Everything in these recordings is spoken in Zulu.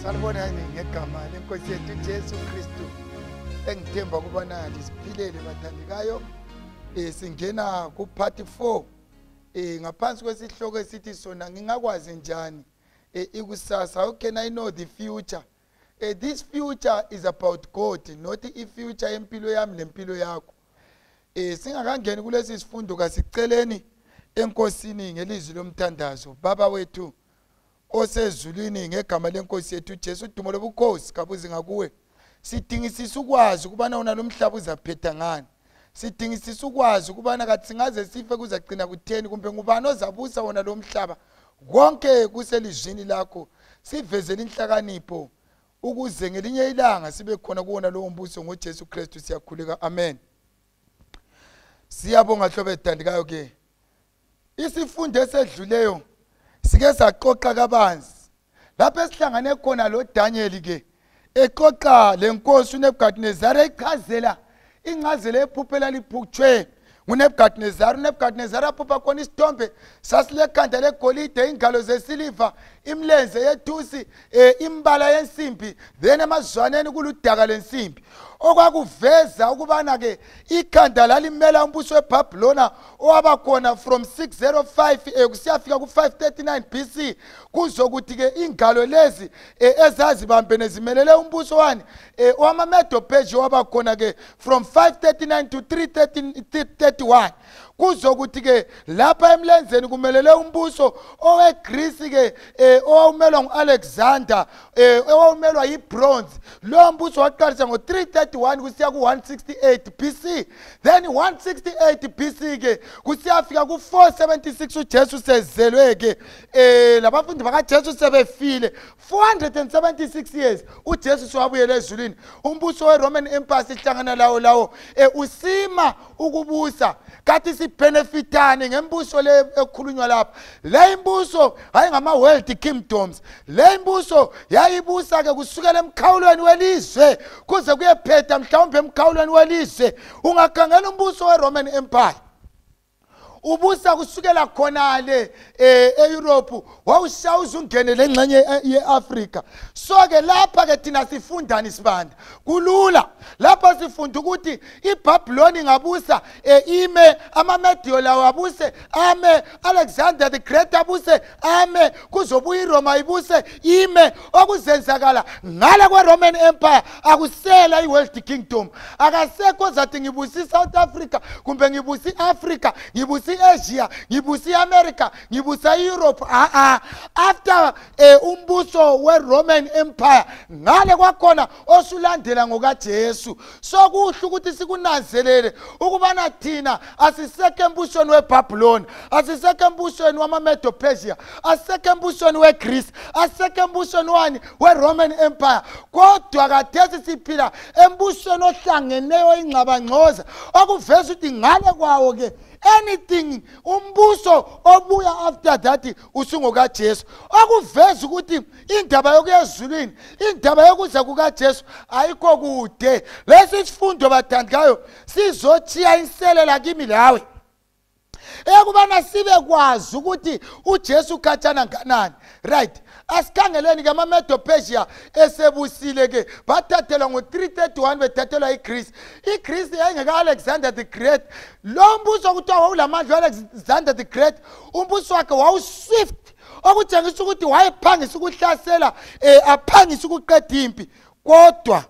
Salibonani ngegama lenkosi yethu Jesu Kristu. Engithemba ukubana lisiphilele bathandikayo. Singena ku part 4. Ngaphansi kwesihloko esithi sona ngingakwazi njani ikusasa. How can I know the future? This future is about God, not the future empilo yami lempilo yakho. Singakangeni kulesi sifundo kasiceleni enkosini ngelizwi lomthandazo. Baba wethu osezulwini ngegama lenkosi yethu Jesu, udumo lobukhosi kabuzi ngakuwe. Sidingisisa ukwazi ukubana una lomhlaba uzaphetha ngani. Sidingisisa ukwazi ukubana kathi singaze sife kuzagcina kutheni kumbe ngubani ozabusa wona lo mhlaba. Konke kuselizwini lakho. Sivezele inhlakanipho ukuze ngelinye ilanga sibe khona kuona lo mbuso ngoJesu Kristu siyakhuleka. Amen. Siyabonga hlobo ethandikayo ke. Isifundo esedluleyo sike saxoxa kabanzi. Lapho esihlangane khona lo Daniel ke exoxa lenkosi uNebukadnezar echazela ingcazelo ephuphela liphuthwe uNebukadnezar aphupha khona isithombe sasilekhanda legolide, ingalo zesiliva, imlenze yethusi, imbala yensimbi, then emazwaneni kuludaka lensimbi. Okwakuveza ukubana ke ikhanda lalimela umbuso weBhabhilona owaba khona from 605 kusiyafika ku 539 BC. Kuzokuthi ke ingalo lezi ezazibambene zimelele umbuso wani owamaMedo Persia waba khona ke from 539 to 331. Kuzokuthi ke lapha emlenzeni kumelele umbuso oweGreece ke owumelwa nguAlexander owumelwa yiBronze. Lo mbuso waqalisa ngo331 kusiya ku168 BC. Then 168 BC ke kusiyafika ku476 uJesu sezelwe ke labafundi bakaJesu sebefile 476 years uJesu swabuyela ezulwini. Umbuso weRoman Empire sihlangana lawo usima ukubusa kathi benefitani ngembuso le ekhulunywa lapha. Le imbuso hayi ngama world kingdoms. Le imbuso yayibusa ke kusukela emkhawulweni welizwe kuze kuyephetha mhlawumbe emkhawulweni welizwe. Ungakhangela umbuso weRoman Empire ubusa kusukela khonale eEurope wawushawuza ungenele engxenye yeAfrica. So ke lapha ke thina sifundani sibanda kulula. Lapha sifunda ukuthi iBhabhiloni ngabusa ime amaMedio lawo abuse ame, Alexander the Great abuse ame, kuzobuya iRoma ibuse ime. Okuzenzakala ngale kweRoman Empire akusela iworld kingdom. Akasekho zathi ngibusi South Africa kumbe ngibusi Africa ngibusi Asia ngibusi America ngibusa Europe. After umbuso weRoman Empire ngale kwakhona osulandela ngokaJesu. So kuhle ukuthi sikunanzelele ukubana thina asiseke embusweni weBhabhiloni, asiseke embusweni wamaMedo Persia, asiseke embusweni weGreece, asiseke embusweni wani weRoman Empire. Kodwa kathesi siphila embusweni ohlangeneyo ingcabangcoza okuveza ukuthi ngale kwawo ke anything umbuso obuya after that usungoka Jesu. Okuveza ukuthi indaba yokuyezulwini, indaba yokuza kukaJesu ayikho kude. Lesi sifundo bathandikayo sizochiya inselela kimi lawe ekubana sibe kwazi ukuthi uJesu ukhatshana nganani. Right. Asikhangeleni ke amaMedo Persia esebusile ke bathathelwa ngo331 bethathelwa iGreece. iGreece yayingeka Alexander the Great. Lo mbuso kuthiwa wawulamandla Alexander the Great. Umbuso wakhe wawuswift okutshengisa ukuthi wayephangisa ukuhlasela aphangisa ukuqeda impi. Kodwa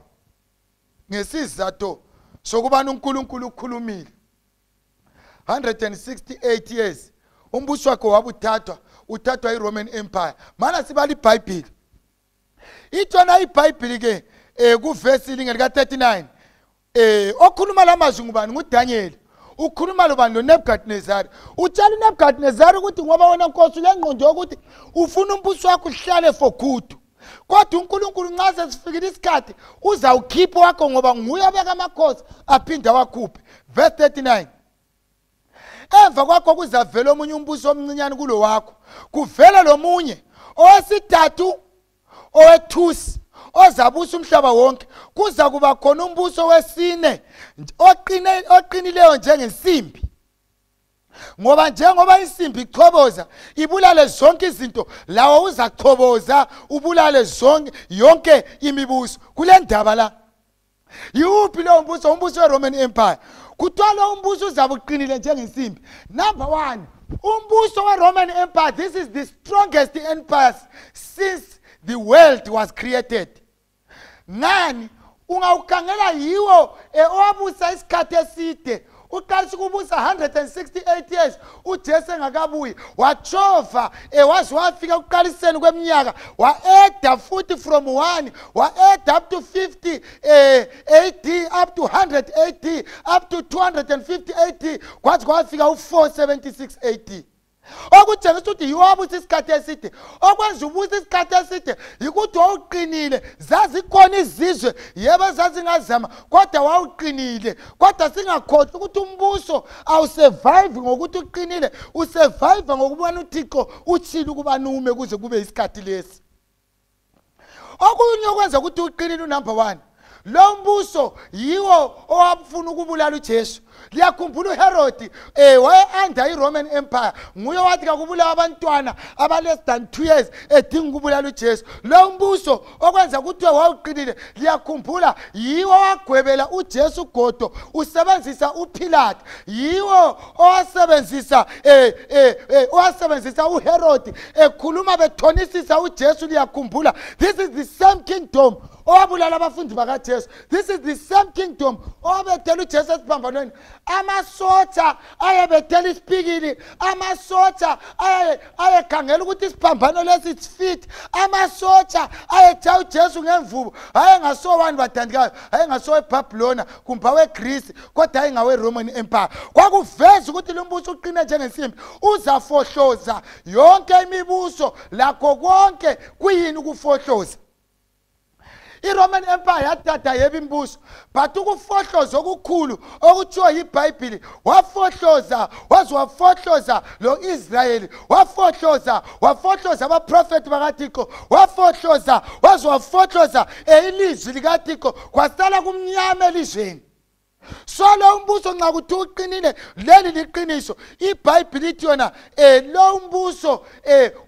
ngesizathu sokubana uNkulunkulu ukhulumile 168 years umbuso wakhe uthathwa iRoman Empire. Mana sibali iBhayibheli. Ithona iBhayibheli ke kuvesi lingeli ka39 okhuluma lamazwi ngubani? nguDaniel. Ukhuluma lobani? loNebukadnezar. Utshela uNebukadnezar ukuthi ngoba wena Nkosi lengqondo ukuthi ufuna umbuso wakho uhlale for good. Kodwa uNkulunkulu nxa sesifikile isikhathi uzawukhipha wakho ngoba nguye abeka amakhosi aphinda wakhuphe. Verse 39. Emva kwakho kuzavela omunye umbuso omncinyane kulo wakho. Kuvela lomunye owesithathu owethusi ozabusa umhlaba wonke. Kuza kuba khona umbuso wesine oqinileyo njengensimbi. ngoba njengoba isimbi ichoboza ibulale zonke izinto lawo uzachoboza ubulale zonke yonke imibuso kule ndaba la. Yiwuphi lo mbuso? Umbuso weRoman Empire. Kuthiwa lo mbuso uzabe uqinile njengensimbi. Number 1, umbuso weRoman Empire, this is the strongest empire since the world was created. Ngani ungawukhangela yiwo owabusa isikhathi eside. Uqalisa ukubusa 168 years uJesu engakabuyi, wachova waze wafika uqaliseni kweminyaka, wa-add futhi from 1 wa-add up to 50 AD up to 100 AD up to 250 AD kwathi kwafika u476 AD. Okutshengisa ukuthi yiwabusa isikhathi eside. Okwenza ubusa isikhathi eside yikuthi wawuqinile. Zazikhona izizwe yebo zazingazama kodwa wawuqinile. Kodwa singakhohlwa ukuthi umbuso awusurvive ngokuthi uqinile, usurvive ngokubona uThixo uthile ukuba nume kuze kube isikhathi lesi. Okunye okwenza ukuthi uqinile number 1, lo mbuso yiwo owafuna ukubulala uJesu. Liyakhumbula uHerod waye-under iRoman Empire, nguye wathi kakubulawa abantwana less than 2 years edinga ukubulala uJesu. Lo mbuso okwenza ukuthi wawuqinile, liyakhumbula yiwo wagwebela uJesu godo usebenzisa uPilate, yiwo owasebenzisa uHerod ekhuluma bethonisisa uJesu. Liyakhumbula, this is the same kingdom owabulala abafundi bakaJesu. This is the same kingdom owabethela uJesu esiphambanweni. Amasotsha ayebethela isipikili, amasotsha ayekhangela ukuthi isiphambano lesi fit, amasotsha ayetha uJesu ngemvubu, ayengasowani bathandikayo, ayengasowe eBhabhilona kumbe weGreece kodwa ayengawe Roman Empire. Kwakuveza ukuthi lo mbuso uqine njengensimbi, uzafohloza yonke imibuso lakho konke kuyini ukufohloza. iRoman Empire yathatha yebo imbuso, but ukufohloza okukhulu okuthiwa yiBhayibheli, wafohloza wafohloza lo Israyeli, wafohloza abaprofeti bakaThixo, wafohloza wafohloza ilizwi likaThixo, kwasala kumnyama elizweni. So lo mbuso nxa kuthi uqinile, leli liqiniso. iBhayibheli lithi yona lo mbuso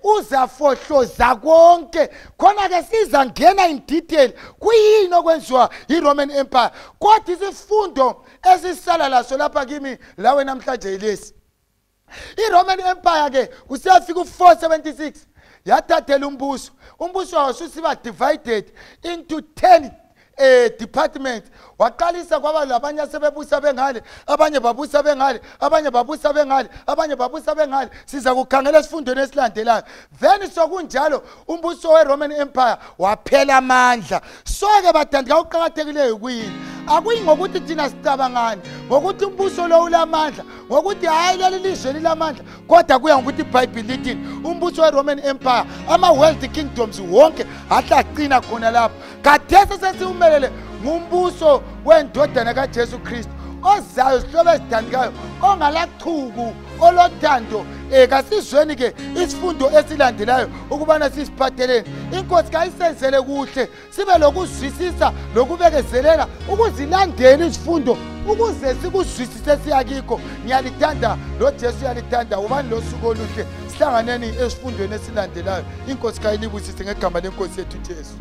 uzafohloza konke. Khona ke siza ngena in detail kuyini okwenziwa iRoman Empire. Kodwa isifundo esisala laso lapha kimi lawe namhlanje yilesi. iRoman Empire ke kusiyafika u476 yathathela umbuso. Umbuso wasusiba divided into 10 department. Waqalisa kwaba labanye sebebusa bengale, abanye babusa bengale, abanye babusa bengale, abanye babusa bengale. Siza kukhangela isifundweni esilandelayo. Then sokunjalo umbuso weRoman Empire waphela amandla. So ke bathandika uqhakathekileyo kuyini? Akuyi ngokuthi thina sicabangani, ngokuthi umbuso lo ulamandla, ngokuthi hayi leli lizwe lilamandla, kodwa kuya ngokuthi iBhayibheli lithi umbuso weRoman Empire, ama-world kingdoms wonke ahlaqina khona lapho. Khathesi sesiumelele ngumbuso wendodana kaJesu Kristu ozayo sihlobo ezithandikayo, ongalaqhuku, olothando. Kasizweni ke isifundo esilandelayo ukubana sisiphatheleni. Inkosi kayisenzele kuhle, sibe lokuzwisisa lokubekezelela ukuzilandela isifundo ukuze sikuzwisise siyakikho. Ngiyalithanda lo Jesu, uyalithanda. Ubani lo suku oluhle. Sihlanganeni esifundweni esilandelayo. Inkosi kayilibusise ngegama lenkosi yethu Jesu.